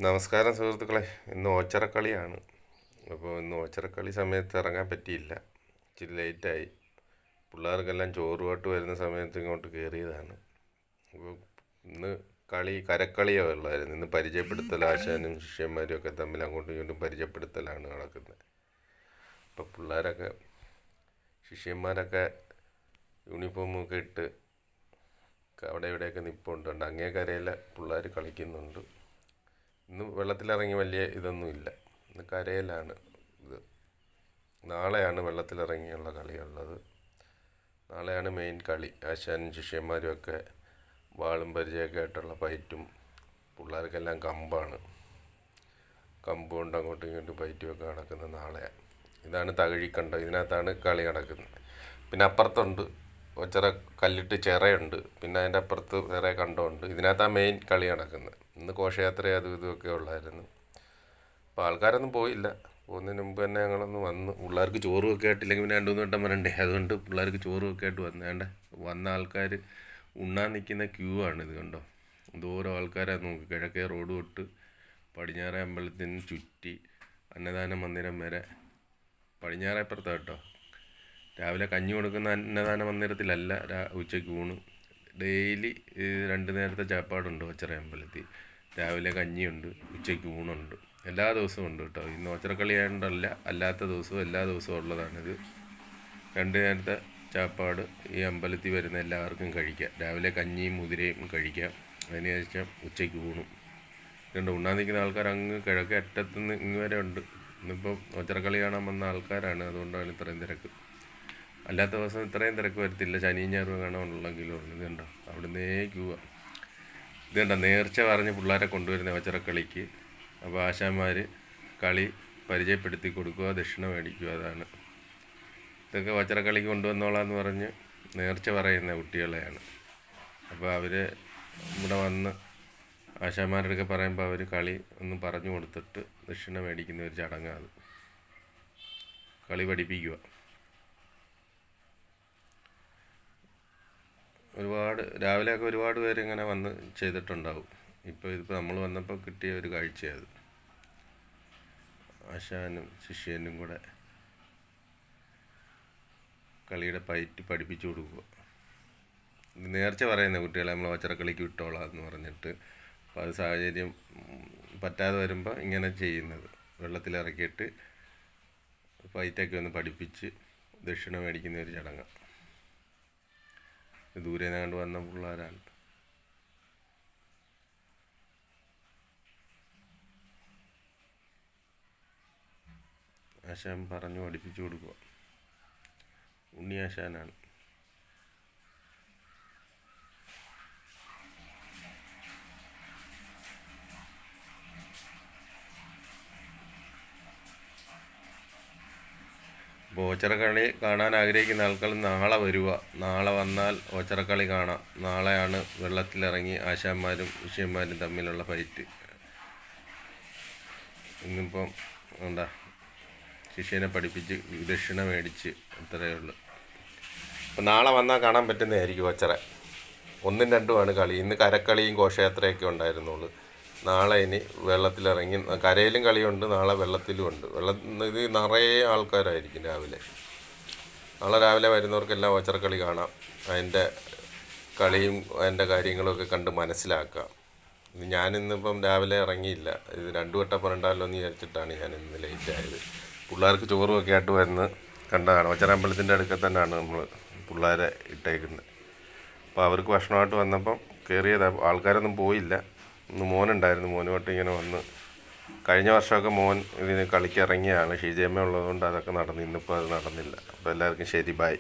നമസ്കാരം സുഹൃത്തുക്കളെ. ഇന്ന് ഓച്ചിറക്കളിയാണ്. അപ്പോൾ ഇന്ന് ഓച്ചിറക്കളി സമയത്ത് ഇറങ്ങാൻ പറ്റിയില്ല, ഇച്ചിരി ലേറ്റായി. പിള്ളേർക്കെല്ലാം ചോറുപാട്ട് വരുന്ന സമയത്ത് ഇങ്ങോട്ട് കയറിയതാണ്. അപ്പോൾ ഇന്ന് കരക്കളിയാണ് ഉള്ളായിരുന്നു. ഇന്ന് പരിചയപ്പെടുത്തൽ, ആശാനും ശിഷ്യന്മാരും ഒക്കെ തമ്മിൽ അങ്ങോട്ടും ഇങ്ങോട്ടും പരിചയപ്പെടുത്തലാണ് നടക്കുന്നത്. അപ്പോൾ പിള്ളേരൊക്കെ, ശിഷ്യന്മാരൊക്കെ യൂണിഫോമൊക്കെ ഇട്ട് അവിടെ ഇവിടെയൊക്കെ നിൽപ്പുണ്ട്. അങ്ങേ കരയിലെ പിള്ളേർ കളിക്കുന്നുണ്ട്. ഇന്ന് വെള്ളത്തിലിറങ്ങി വലിയ ഇതൊന്നുമില്ല. ഇന്ന് കരയിലാണ് ഇത്. നാളെയാണ് വെള്ളത്തിലിറങ്ങിയുള്ള കളിയുള്ളത്. നാളെയാണ് മെയിൻ കളി. ആശാനും ശിഷ്യന്മാരും ഒക്കെ വാളും പരിചയമൊക്കെ ആയിട്ടുള്ള ഫൈറ്റും. പിള്ളേർക്കെല്ലാം കമ്പ് കൊണ്ട് അങ്ങോട്ടും ഇങ്ങോട്ടും ഫൈറ്റുമൊക്കെ നടക്കുന്നത് നാളെയാണ്. ഇതാണ് തകഴിക്കണ്ടം. ഇതിനകത്താണ് കളി നടക്കുന്നത്. പിന്നെ അപ്പുറത്തുണ്ട് ഒച്ചറ കല്ലിട്ട് ചിറയുണ്ട്. പിന്നെ അതിൻ്റെ അപ്പുറത്ത് വേറെ കണ്ടമുണ്ട്. ഇതിനകത്താണ് മെയിൻ കളി നടക്കുന്നത്. ഇന്ന് ഘോഷയാത്ര അതും ഇതുമൊക്കെ ഉള്ളായിരുന്നു. അപ്പോൾ ആൾക്കാരൊന്നും പോയില്ല. പോകുന്നതിന് മുമ്പ് തന്നെ ഞങ്ങളൊന്ന് വന്നു. പിള്ളേർക്ക് ചോറും ഒക്കെ ആയിട്ടില്ലെങ്കിൽ പിന്നെ 2-3 വട്ടം വരണ്ടേ. അതുകൊണ്ട് പിള്ളേർക്ക് ചോറും ഒക്കെ ആയിട്ട് വന്ന ആൾക്കാർ ഉണ്ണാൻ നിൽക്കുന്ന ക്യൂ ആണ്. ഇത് കണ്ടോ, എന്തോരം ആൾക്കാരാണ് നോക്കി. കിഴക്കേ റോഡ് തൊട്ട് പടിഞ്ഞാറേ അമ്പലത്തിന് ചുറ്റി അന്നദാന മന്ദിരം വരെ. പടിഞ്ഞാറേപ്പുറത്താണ് കേട്ടോ. രാവിലെ കഞ്ഞി കൊടുക്കുന്ന അന്നദാന മന്ദിരത്തിലല്ല ഉച്ചയ്ക്ക് ഊണ്. ഡെയിലി 2 നേരത്തെ ചാപ്പാടുണ്ട് ഓച്ചിറ അമ്പലത്തിൽ. രാവിലെ കഞ്ഞിയുണ്ട്, ഉച്ചയ്ക്ക് ഊണുണ്ട്. എല്ലാ ദിവസവും ഉണ്ട് കേട്ടോ. ഇന്ന് ഓച്ചിറക്കളി ആയതുകൊണ്ടല്ല, അല്ലാത്ത ദിവസവും എല്ലാ ദിവസവും ഉള്ളതാണിത്. 2 നേരത്തെ ചാപ്പാട് ഈ അമ്പലത്തിൽ വരുന്ന എല്ലാവർക്കും കഴിക്കാം. രാവിലെ കഞ്ഞിയും മുതിരയും കഴിക്കാം. അതിനുശേഷം ഉച്ചയ്ക്ക് ഊണും. ഇതുകൊണ്ട് ഉണ്ണാൻ നിൽക്കുന്ന ആൾക്കാർ അങ്ങ് കിഴക്കേ അറ്റത്തുനിന്ന് ഇങ്ങ് വരെ ഉണ്ട്. ഇന്നിപ്പം ഓച്ചിറക്കളി കാണാൻ വന്ന ആൾക്കാരാണ്, അതുകൊണ്ടാണ് ഇത്രയും തിരക്ക്. അല്ലാത്ത ദിവസം ഇത്രയും തിരക്ക് വരത്തില്ല. ശനിയും ഞായറും കാണാനുള്ളെങ്കിലും ഉള്ളു. ഇത് കണ്ടോ, അവിടുന്നേ ക്യൂവാ. ഇത് കണ്ടോ, നേർച്ച പറഞ്ഞ് പിള്ളേരെ കൊണ്ടുവരുന്ന ഓച്ചിറക്കളിക്ക്. അപ്പോൾ ആശാന്മാർ കളി പരിചയപ്പെടുത്തി കൊടുക്കുക, ദക്ഷിണ മേടിക്കുക. അതാണ് ഇതൊക്കെ ഓച്ചിറക്കളിക്ക് കൊണ്ടുവന്നോളാന്ന് പറഞ്ഞ് നേർച്ച പറയുന്ന കുട്ടികളെയാണ്. അപ്പോൾ അവർ ഇവിടെ വന്ന് ആശാന്മാരുടെയൊക്കെ പറയുമ്പോൾ അവർ കളി ഒന്ന് പറഞ്ഞു കൊടുത്തിട്ട് ദക്ഷിണ മേടിക്കുന്ന ഒരു ചടങ്ങാണ്. കളി പഠിപ്പിക്കുക. രാവിലെയൊക്കെ ഒരുപാട് പേര് ഇങ്ങനെ വന്ന് ചെയ്തിട്ടുണ്ടാവും. ഇതിപ്പോൾ നമ്മൾ വന്നപ്പോൾ കിട്ടിയ ഒരു കാഴ്ചയത്. ആശാനും ശിഷ്യനും കൂടെ കളിയുടെ പയറ്റ് പഠിപ്പിച്ചു കൊടുക്കുക. നേർച്ച പറയുന്ന കുട്ടികളെ നമ്മൾ ഓച്ചിറക്കളിക്ക് വിട്ടോളാം എന്ന് പറഞ്ഞിട്ട്. അപ്പോൾ അത് സാഹചര്യം പറ്റാതെ വരുമ്പോൾ ഇങ്ങനെ ചെയ്യുന്നത്. വെള്ളത്തിലിറക്കിയിട്ട് ഫൈറ്റൊക്കെ ഒന്ന് പഠിപ്പിച്ച് ദക്ഷിണ മേടിക്കുന്ന ഒരു ചടങ്ങാണ്. ദൂരെ നിന്നാണ്ട് വന്ന പിള്ളേരാണ്. ആശാൻ പറഞ്ഞു പഠിപ്പിച്ചു കൊടുക്കുക. ഉണ്ണി ആശാനാണ്. അപ്പോൾ ഓച്ചിറക്കളി കാണാൻ ആഗ്രഹിക്കുന്ന ആൾക്കാർ നാളെ വരിക. നാളെ വന്നാൽ ഓച്ചിറക്കളി കാണാം. നാളെയാണ് വെള്ളത്തിലിറങ്ങി ആശാന്മാരും ശിഷ്യന്മാരും തമ്മിലുള്ള ഫൈറ്റ്. ഇന്നിപ്പം എന്താ, ശിഷ്യനെ പഠിപ്പിച്ച് ദക്ഷിണ മേടിച്ച് അത്രയേ ഉള്ളൂ. അപ്പോൾ നാളെ വന്നാൽ കാണാൻ പറ്റുന്നതായിരിക്കും ഓച്ചിറ. 1ഉം 2ഉമാണ് കളി. ഇന്ന് കരക്കളിയും ഘോഷയാത്രയൊക്കെ ഉണ്ടായിരുന്നുള്ളൂ. നാളെ ഇനി വെള്ളത്തിലിറങ്ങി കരയിലും കളിയുണ്ട്, നാളെ വെള്ളത്തിലും ഉണ്ട്. ഇത് നിറയെ ആൾക്കാരായിരിക്കും രാവിലെ. നാളെ രാവിലെ വരുന്നവർക്കെല്ലാം ഓച്ചിറക്കളി കാണാം. അതിൻ്റെ കളിയും അതിൻ്റെ കാര്യങ്ങളൊക്കെ കണ്ട് മനസ്സിലാക്കാം. ഞാനിന്നിപ്പം രാവിലെ ഇറങ്ങിയില്ല. ഇത് 2 വട്ടം പറഞ്ഞാലോ എന്ന് വിചാരിച്ചിട്ടാണ് ഞാൻ ഇന്ന് ലേറ്റ് ആയത്. പിള്ളേർക്ക് ചോറും ഒക്കെ ആയിട്ട് വന്ന് കണ്ടതാണ്. ഓച്ചിറ അമ്പലത്തിൻ്റെ അടുക്കൽ തന്നെയാണ് നമ്മൾ പിള്ളേരെ ഇട്ടേക്കുന്നത്. അപ്പോൾ അവർക്ക് ഭക്ഷണമായിട്ട് വന്നപ്പം കയറിയതാണ്. ആൾക്കാരൊന്നും പോയില്ല. ഇന്ന് മോനുണ്ടായിരുന്നു. മോനുമായിട്ട് ഇങ്ങനെ വന്ന്. കഴിഞ്ഞ വർഷമൊക്കെ മോൻ ഇതിന് കളിക്കിറങ്ങിയാണ്. ഷീജയമ്മ ഉള്ളതുകൊണ്ട് അതൊക്കെ നടന്നു. ഇന്നിപ്പോൾ അത് നടന്നില്ല. അപ്പോൾ എല്ലാവർക്കും ശരി, ബൈ.